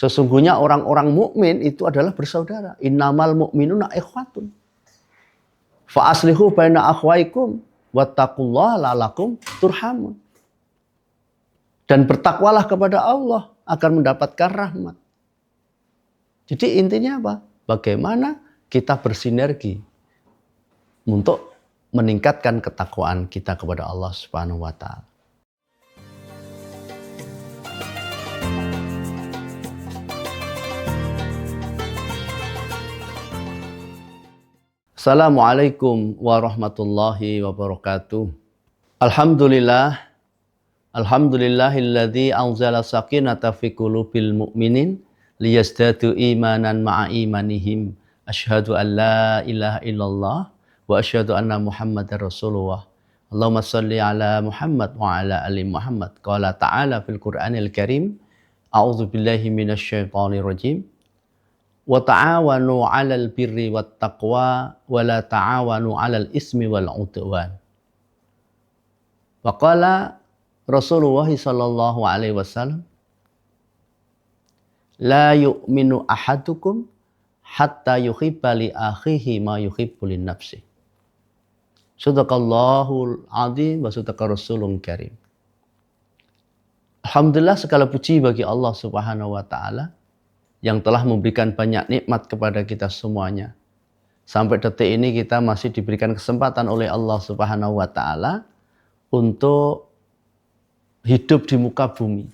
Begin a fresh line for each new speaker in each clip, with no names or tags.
Sesungguhnya orang-orang mukmin itu adalah bersaudara. Innamal mu'minuna ikhwatun. Fa aslihu baina akhwaikum wattaqullaha la'allakum turhamun. Dan bertakwalah kepada Allah agar mendapatkan rahmat. Jadi intinya apa? Bagaimana kita bersinergi untuk meningkatkan ketakwaan kita kepada Allah Subhanahu wa taala. Assalamualaikum warahmatullahi wabarakatuh. Alhamdulillahilladzi anzala sakinata fi qulubil mu'minin liyazdadu imanan ma'a imanihim. Asyhadu an la ilaha illallah wa asyhadu anna Muhammadar Rasulullah. Allahumma shalli ala Muhammad wa ala ali Muhammad. Qala ta'ala fil Qur'anil Karim. A'udzu billahi minasyaitonir rajim. Wa ta'awanu 'alal birri wat taqwa wa la ta'awanu 'alal ismi wal 'udwan. Wa qala Rasulullah sallallahu alaihi wasallam, la yu'minu ahadukum hatta yuhibba li akhihi ma yuhibbu li nafsihi. Shadaqallahul 'azim wa shadaqa Rasulul Karim. Alhamdulillah, segala puji bagi Allah Subhanahu wa taala yang telah memberikan banyak nikmat kepada kita semuanya. Sampai detik ini kita masih diberikan kesempatan oleh Allah Subhanahu wa taala untuk hidup di muka bumi.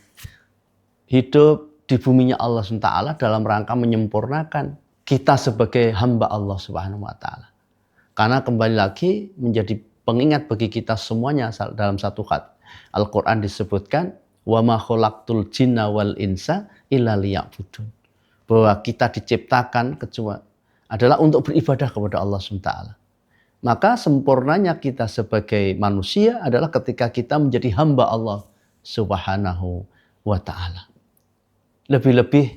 Hidup di buminya Allah SWT dalam rangka menyempurnakan kita sebagai hamba Allah Subhanahu wa taala. Karena kembali lagi menjadi pengingat bagi kita semuanya dalam satu Al-Qur'an disebutkan wa ma khalaqtul jinna wal insa illa liya'budun. Bahwa kita diciptakan kecuali adalah untuk beribadah kepada Allah SWT. Maka sempurnanya kita sebagai manusia adalah ketika kita menjadi hamba Allah Subhanahu wa ta'ala. Lebih-lebih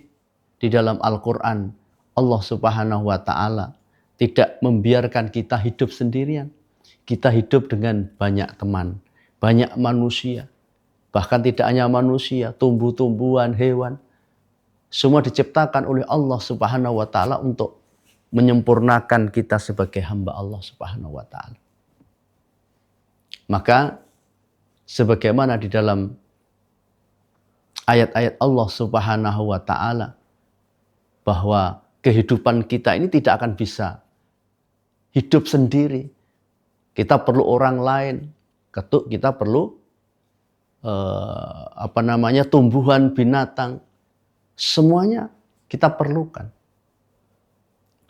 di dalam Al-Quran, Allah Subhanahu wa ta'ala tidak membiarkan kita hidup sendirian. Kita hidup dengan banyak teman, banyak manusia. Bahkan tidak hanya manusia, tumbuh-tumbuhan, hewan. Semua diciptakan oleh Allah Subhanahu wa taala untuk menyempurnakan kita sebagai hamba Allah Subhanahu wa taala. Maka sebagaimana di dalam ayat-ayat Allah Subhanahu wa taala bahwa kehidupan kita ini tidak akan bisa hidup sendiri. Kita perlu orang lain. Kita perlu tumbuhan, binatang. Semuanya kita perlukan.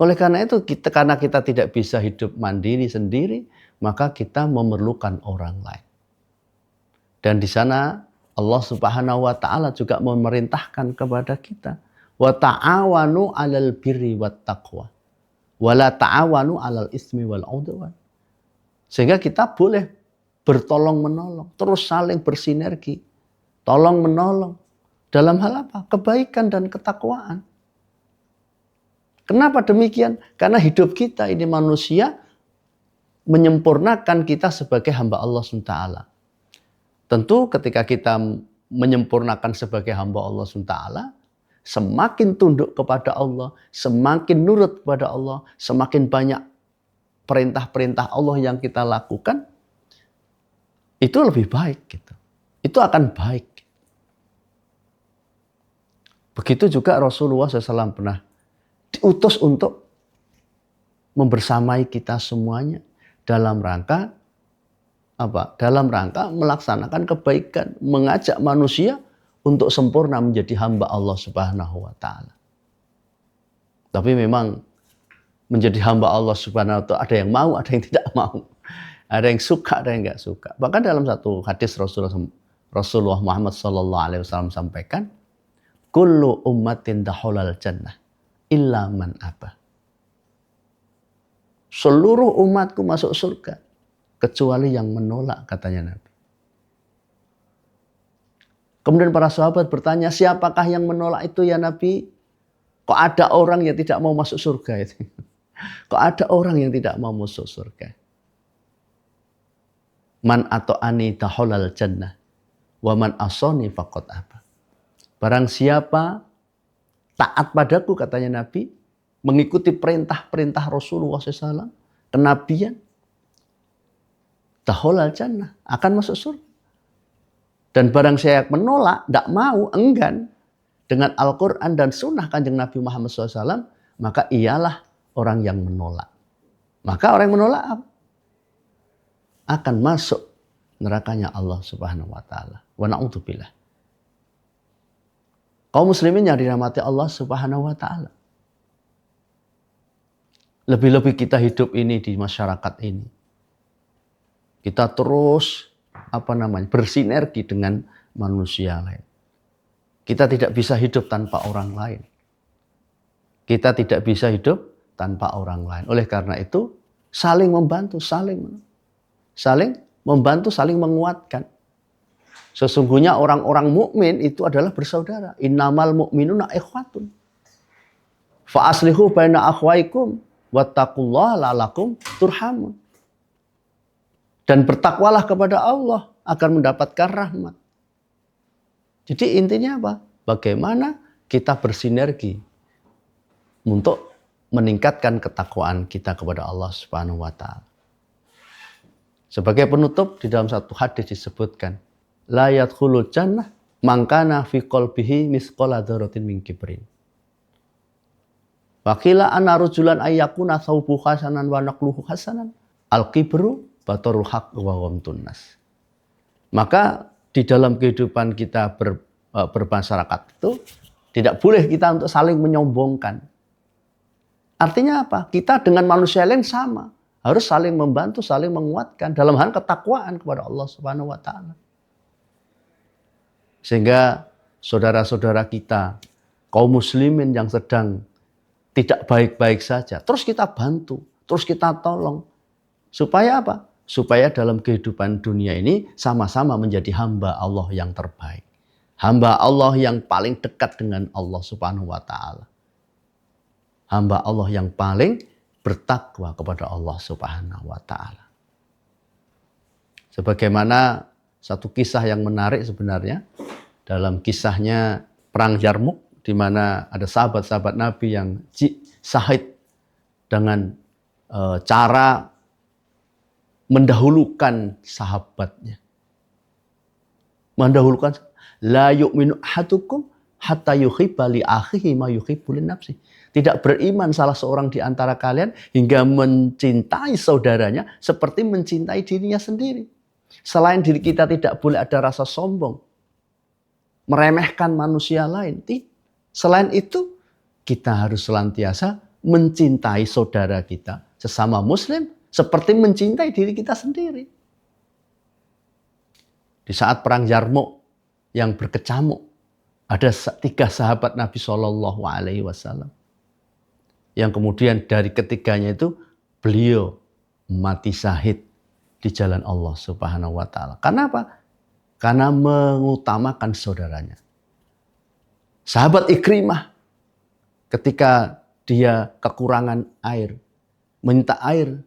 Oleh karena itu, karena kita tidak bisa hidup mandiri sendiri, maka kita memerlukan orang lain. Dan di sana Allah Subhanahu wa taala juga memerintahkan kepada kita, wa ta'awanu 'alal birri wat taqwa wa la ta'awanu 'alal ismi wal 'udwan. Sehingga kita boleh bertolong-menolong, terus saling bersinergi, tolong-menolong. Dalam hal apa? Kebaikan dan ketakwaan. Kenapa demikian? Karena hidup kita ini manusia menyempurnakan kita sebagai hamba Allah SWT. Tentu ketika kita menyempurnakan sebagai hamba Allah SWT, semakin tunduk kepada Allah, semakin nurut kepada Allah, semakin banyak perintah-perintah Allah yang kita lakukan, itu lebih baik gitu. Itu akan baik. Begitu juga Rasulullah SAW pernah diutus untuk membersamai kita semuanya dalam rangka apa? Dalam rangka melaksanakan kebaikan, mengajak manusia untuk sempurna menjadi hamba Allah Subhanahu wa taala. Tapi memang menjadi hamba Allah Subhanahu wa taala ada yang mau, ada yang tidak mau. Ada yang suka, ada yang enggak suka. Bahkan dalam satu hadis Rasulullah Muhammad SAW sampaikan, kullu ummatin dakhulal jannah illa man aba. Seluruh umatku masuk surga kecuali yang menolak, katanya Nabi. Kemudian para sahabat bertanya, siapakah yang menolak itu ya Nabi? Kok ada orang yang tidak mau masuk surga itu? Kok ada orang yang tidak mau masuk surga? Man ata'ani dakhulal jannah wa man asani faqad aba. Barang siapa taat padaku, katanya Nabi, mengikuti perintah-perintah Rasulullah SAW, kenabian, dakhalal jannah, akan masuk surga. Dan barang saya menolak, tidak mau, enggan dengan Al-Quran dan Sunnah Kanjeng Nabi Muhammad SAW, maka ialah orang yang menolak. Maka orang yang menolak akan masuk nerakanya Allah Subhanahu wa taala. Wa na'udzubillah. Kaum muslimin yang dirahmati Allah Subhanahu wa taala. Lebih-lebih kita hidup ini di masyarakat ini. Kita terus bersinergi dengan manusia lain. Kita tidak bisa hidup tanpa orang lain. Kita tidak bisa hidup tanpa orang lain. Oleh karena itu, saling membantu, saling membantu, saling menguatkan. Sesungguhnya orang-orang mukmin itu adalah bersaudara. Innamal mu'minuna ikhwatun. Fa aslihu baina akhwaikum wattaqullaha la'allakum turhamun. Dan bertakwalah kepada Allah agar mendapatkan rahmat. Jadi intinya apa? Bagaimana kita bersinergi untuk meningkatkan ketakwaan kita kepada Allah Subhanahu wa taala. Sebagai penutup, di dalam satu hadis disebutkan, la yadkhulul jannah man kana fi qalbihi misqala dzarratin min kibrin. Wa qila anna rajulan ayyakuna thawbu hasanan wa naqluhu hasanan. Al-kibru batarul haqq wa ghamtun nas. Maka di dalam kehidupan kita bermasyarakat itu tidak boleh kita untuk saling menyombongkan. Artinya apa? Kita dengan manusia lain sama. Harus saling membantu, saling menguatkan dalam hal ketakwaan kepada Allah Subhanahu wa taala. Sehingga saudara-saudara kita, kaum muslimin yang sedang tidak baik-baik saja, terus kita bantu, terus kita tolong. Supaya apa? Supaya dalam kehidupan dunia ini sama-sama menjadi hamba Allah yang terbaik. Hamba Allah yang paling dekat dengan Allah Subhanahu wa taala. Hamba Allah yang paling bertakwa kepada Allah Subhanahu wa taala. Sebagaimana satu kisah yang menarik sebenarnya, dalam kisahnya perang Yarmuk, di mana ada sahabat-sahabat Nabi yang syahid dengan cara mendahulukan sahabatnya. Mendahulukan, la yu'minu ahadukum hatta yuhibba li akhihi ma yuhibbu li nafsihi. Tidak beriman salah seorang di antara kalian hingga mencintai saudaranya seperti mencintai dirinya sendiri. Selain diri kita tidak boleh ada rasa sombong, meremehkan manusia lain. Selain itu, kita harus senantiasa mencintai saudara kita sesama muslim seperti mencintai diri kita sendiri. Di saat perang Yarmuk yang berkecamuk, ada 3 sahabat Nabi SAW. Yang kemudian dari ketiganya itu beliau mati syahid di jalan Allah Subhanahu wa taala. Karena apa? Karena mengutamakan saudaranya. Sahabat Ikrimah ketika dia kekurangan air, minta air,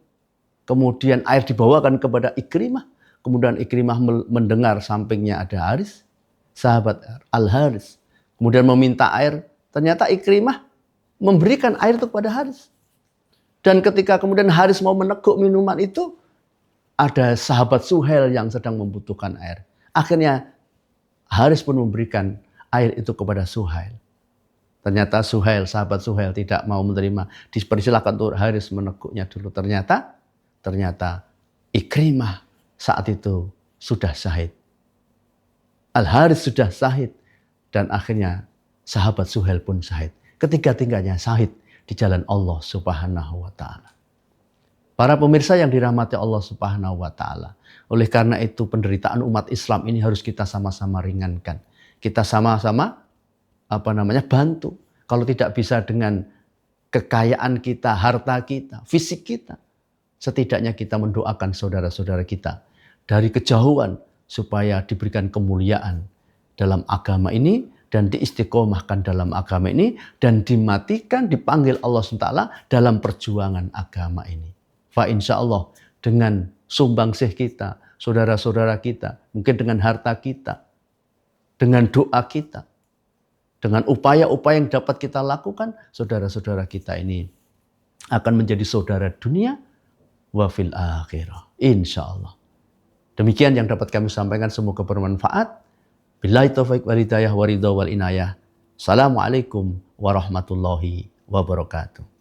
kemudian air dibawakan kepada Ikrimah, kemudian Ikrimah mendengar sampingnya ada Haris, sahabat Al-Haris, kemudian meminta air, ternyata Ikrimah memberikan air itu kepada Haris. Dan ketika kemudian Haris mau meneguk minuman itu, ada sahabat Suhail yang sedang membutuhkan air. Akhirnya Haris pun memberikan air itu kepada Suhail. Ternyata Suhail, sahabat Suhail tidak mau menerima. Dipersilakan untuk Haris meneguknya dulu. Ternyata Ikrimah saat itu sudah syahid. Al-Haris sudah syahid. Dan akhirnya sahabat Suhail pun syahid. Ketiga-tiganya syahid di jalan Allah Subhanahu wa taala. Para pemirsa yang dirahmati Allah Subhanahu wa taala. Oleh karena itu penderitaan umat Islam ini harus kita sama-sama ringankan. Kita sama-sama bantu. Kalau tidak bisa dengan kekayaan kita, harta kita, fisik kita, setidaknya kita mendoakan saudara-saudara kita dari kejauhan supaya diberikan kemuliaan dalam agama ini dan diistiqomahkan dalam agama ini dan dimatikan, dipanggil Allah SWT dalam perjuangan agama ini. Fa insya Allah dengan sumbangsih kita, saudara-saudara kita, mungkin dengan harta kita, dengan doa kita, dengan upaya-upaya yang dapat kita lakukan, saudara-saudara kita ini akan menjadi saudara dunia wa fil akhirah. Insya Allah. Demikian yang dapat kami sampaikan, semoga bermanfaat. Billahi taufiq wal hidayah wa ridha wal inayah. Assalamualaikum warahmatullahi wabarakatuh.